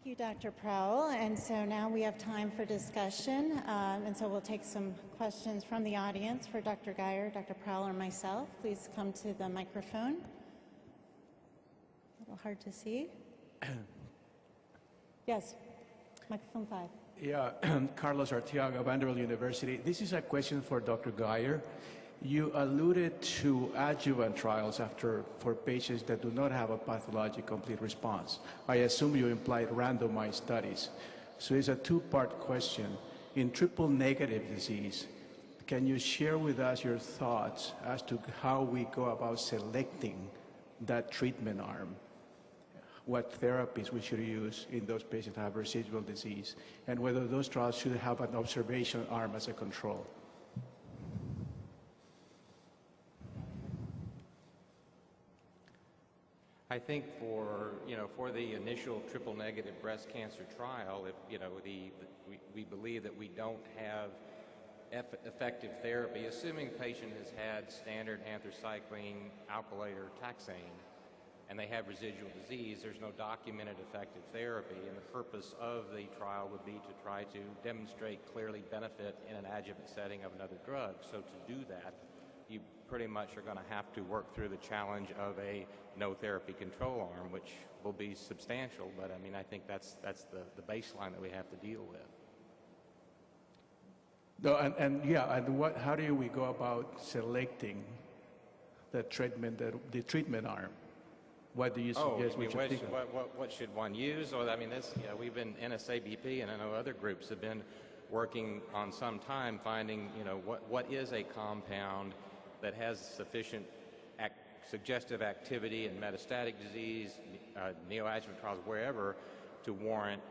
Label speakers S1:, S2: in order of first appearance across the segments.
S1: Thank you, Dr. Prowl. And so now we have time for discussion. And so we'll take some questions from the audience for Dr. Geyer, Dr. Prowl, or myself. Please come to the microphone. A little hard to see. Yes, microphone 5.
S2: Yeah, Carlos Arteaga, Vanderbilt University. This is a question for Dr. Geyer. You alluded to adjuvant trials for patients that do not have a pathologic complete response. I assume you implied randomized studies. So it's a two-part question. In triple-negative disease, can you share with us your thoughts as to how we go about selecting that treatment arm? What therapies we should use in those patients that have residual disease, and whether those trials should have an observation arm as a control?
S3: I think for the initial triple-negative breast cancer trial, if we believe that we don't have effective therapy, assuming patient has had standard anthracycline, alkylate, or taxane, and they have residual disease, there's no documented effective therapy, and the purpose of the trial would be to try to demonstrate clearly benefit in an adjuvant setting of another drug. So to do that, you pretty much are going to have to work through the challenge of a no therapy control arm, which will be substantial, but I mean, I think that's the baseline that we have to deal with.
S2: No, how do we go about selecting the treatment arm? What do you suggest?
S3: What should one use? Or, I mean, we've been, NSABP, and I know other groups have been working on some time finding, what is a compound that has sufficient suggestive activity in metastatic disease, neoadjuvant trials, wherever, to warrant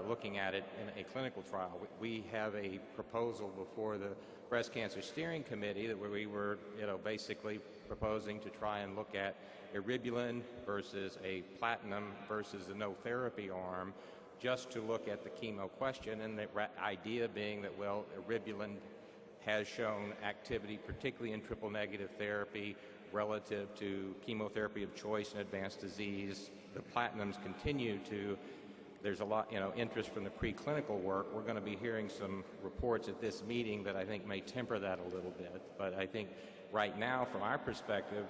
S3: looking at it in a clinical trial. We have a proposal before the Breast Cancer Steering Committee where we were, basically proposing to try and look at eribulin versus a platinum versus a no therapy arm, just to look at the chemo question, and the idea being that, well, eribulin has shown activity, particularly in triple-negative therapy, relative to chemotherapy of choice in advanced disease. The platinums continue to, there's a lot, interest from the preclinical work. We're going to be hearing some reports at this meeting that I think may temper that a little bit. But I think right now, from our perspective,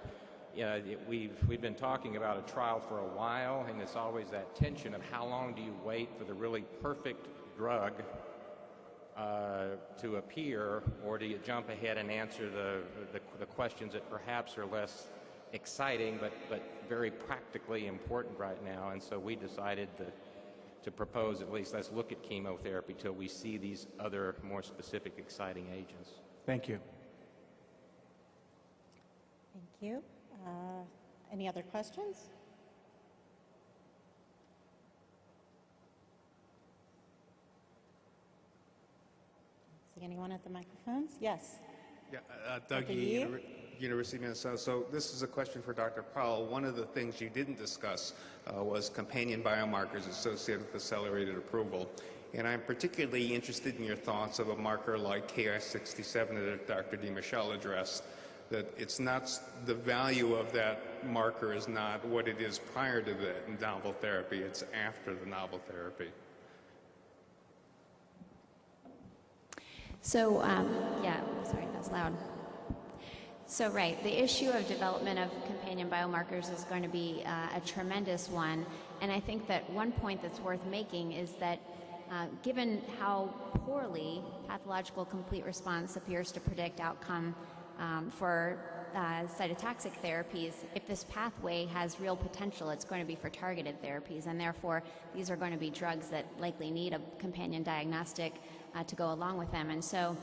S3: we've been talking about a trial for a while, and it's always that tension of how long do you wait for the really perfect drug to appear, or do you jump ahead and answer the questions that perhaps are less exciting but very practically important right now? And so we decided to propose, at least, let's look at chemotherapy till we see these other more specific exciting agents.
S2: Thank you.
S1: Thank you. Any other questions? See anyone at the microphones? Yes.
S4: Yeah, Doug Yee, University of Minnesota. So this is a question for Dr. Powell. One of the things you didn't discuss was companion biomarkers associated with accelerated approval. And I'm particularly interested in your thoughts of a marker like Ki-67 that Dr. DiMichele addressed, that it's not, the value of that marker is not what it is prior to the novel therapy, it's after the novel therapy.
S5: So, yeah, sorry, that's loud. So, right, the issue of development of companion biomarkers is going to be a tremendous one. And I think that one point that's worth making is that given how poorly pathological complete response appears to predict outcome for cytotoxic therapies, if this pathway has real potential, it's going to be for targeted therapies, and therefore these are going to be drugs that likely need a companion diagnostic to go along with them. And so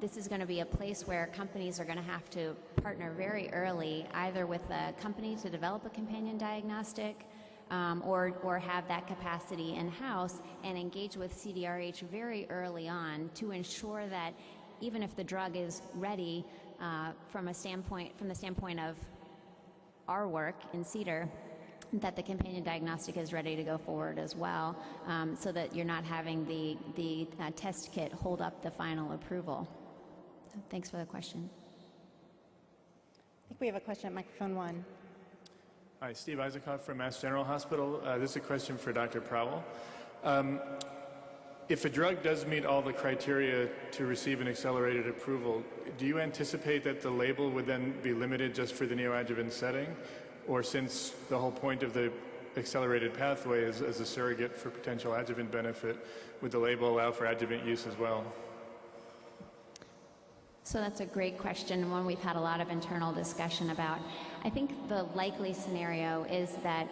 S5: this is going to be a place where companies are going to have to partner very early, either with a company to develop a companion diagnostic or have that capacity in-house and engage with CDRH very early on to ensure that even if the drug is ready from the standpoint of our work in CEDAR, that the companion diagnostic is ready to go forward as well, so that you're not having the test kit hold up the final approval. So thanks for the question.
S1: I think we have a question at microphone 1.
S6: Hi, Steve Isaacoff from Mass General Hospital. This is a question for Dr. Prowell. If a drug does meet all the criteria to receive an accelerated approval, do you anticipate that the label would then be limited just for the neoadjuvant setting? Or since the whole point of the accelerated pathway is as a surrogate for potential adjuvant benefit, would the label allow for adjuvant use as well?
S5: So that's a great question, and one we've had a lot of internal discussion about. I think the likely scenario is that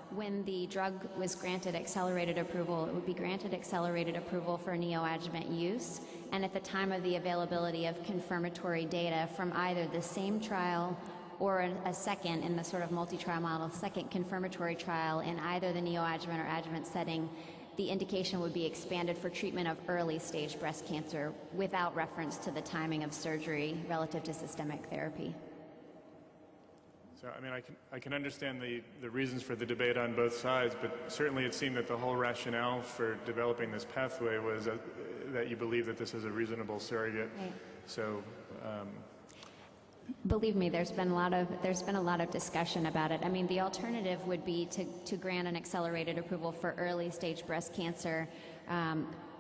S5: when the drug was granted accelerated approval, it would be granted accelerated approval for neoadjuvant use, and at the time of the availability of confirmatory data from either the same trial or a second, in the sort of multi-trial model, second confirmatory trial in either the neoadjuvant or adjuvant setting, the indication would be expanded for treatment of early stage breast cancer without reference to the timing of surgery relative to systemic therapy.
S6: So, I mean, I can understand the reasons for the debate on both sides, but certainly it seemed that the whole rationale for developing this pathway was that you believe that this is a reasonable surrogate.
S5: Right.
S6: So,
S5: believe me, there's been a lot of discussion about it. I mean, the alternative would be to grant an accelerated approval for early stage breast cancer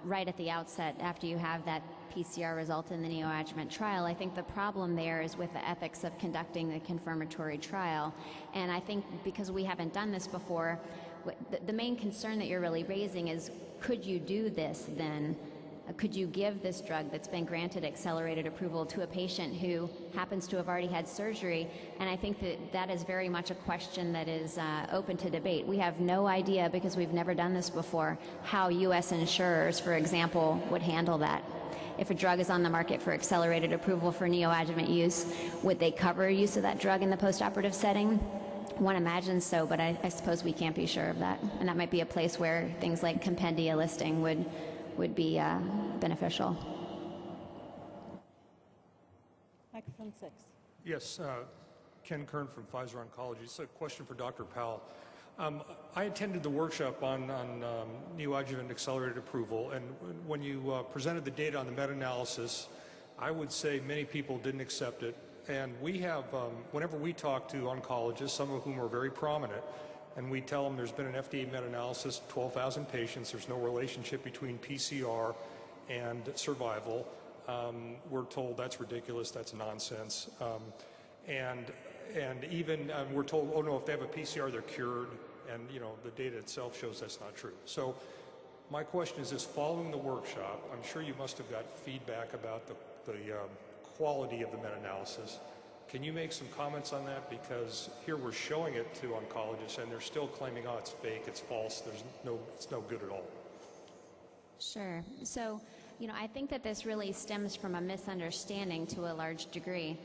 S5: right at the outset after you have that PCR result in the neoadjuvant trial. I think the problem there is with the ethics of conducting the confirmatory trial. And I think because we haven't done this before, the main concern that you're really raising is, could you do this then? Could you give this drug that's been granted accelerated approval to a patient who happens to have already had surgery? And I think that is very much a question that is open to debate. We have no idea, because we've never done this before, how U.S. insurers, for example, would handle that. If a drug is on the market for accelerated approval for neoadjuvant use, would they cover use of that drug in the postoperative setting? One imagines so, but I suppose we can't be sure of that. And that might be a place where things like compendia listing would be beneficial.
S1: Microphone 6.
S7: Yes, Ken Kern from Pfizer Oncology. It's a question for Dr. Powell. I attended the workshop on neoadjuvant accelerated approval, and when you presented the data on the meta-analysis, I would say many people didn't accept it. And we have, whenever we talk to oncologists, some of whom are very prominent, and we tell them there's been an FDA meta-analysis of 12,000 patients, there's no relationship between PCR and survival, we're told that's ridiculous, that's nonsense. And even we're told, oh no, if they have a PCR, they're cured, and you know, the data itself shows that's not true. So my question is this: following the workshop, I'm sure you must have got feedback about the quality of the meta-analysis. Can you make some comments on that? Because here we're showing it to oncologists and they're still claiming, oh, it's fake, it's false, it's no good at all.
S5: Sure. So, you know, I think that this really stems from a misunderstanding to a large degree.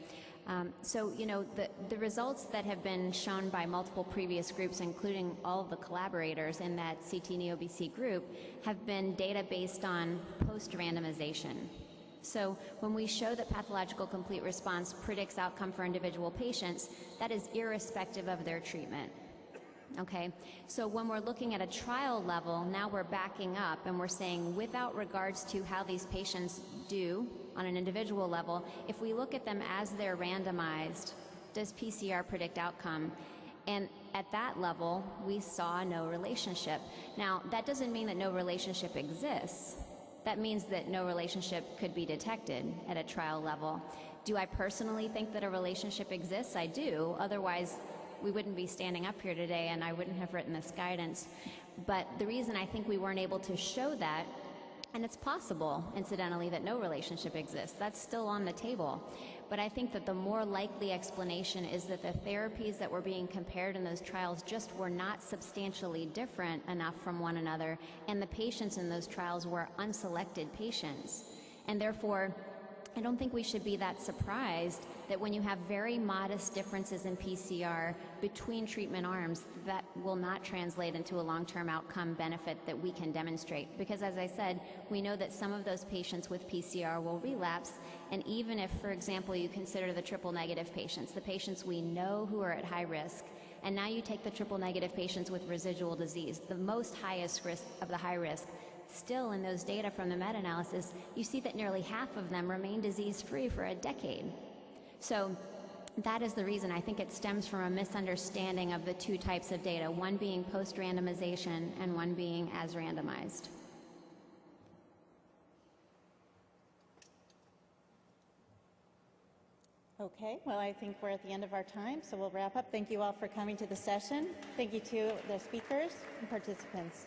S5: So, you know, the results that have been shown by multiple previous groups, including all of the collaborators in that CT-NeoBC group, have been data based on post-randomization. So when we show that pathological complete response predicts outcome for individual patients, that is irrespective of their treatment. Okay, so when we're looking at a trial level, now we're backing up and we're saying, without regards to how these patients do on an individual level, if we look at them as they're randomized, does PCR predict outcome? And at that level, we saw no relationship. Now, that doesn't mean that no relationship exists. That means that no relationship could be detected at a trial level. Do I personally think that a relationship exists? I do. Otherwise, we wouldn't be standing up here today and I wouldn't have written this guidance. But the reason I think we weren't able to show that, and it's possible, incidentally, that no relationship exists, that's still on the table. But I think that the more likely explanation is that the therapies that were being compared in those trials just were not substantially different enough from one another, and the patients in those trials were unselected patients. And therefore, I don't think we should be that surprised that when you have very modest differences in PCR between treatment arms, that will not translate into a long-term outcome benefit that we can demonstrate. Because as I said, we know that some of those patients with PCR will relapse, and even if, for example, you consider the triple-negative patients, the patients we know who are at high risk, and now you take the triple-negative patients with residual disease, the most highest risk of the high risk, still in those data from the meta-analysis, you see that nearly half of them remain disease-free for a decade. So that is the reason. I think it stems from a misunderstanding of the two types of data, one being post-randomization and one being as randomized.
S1: Okay, well, I think we're at the end of our time, so we'll wrap up. Thank you all for coming to the session. Thank you to the speakers and participants.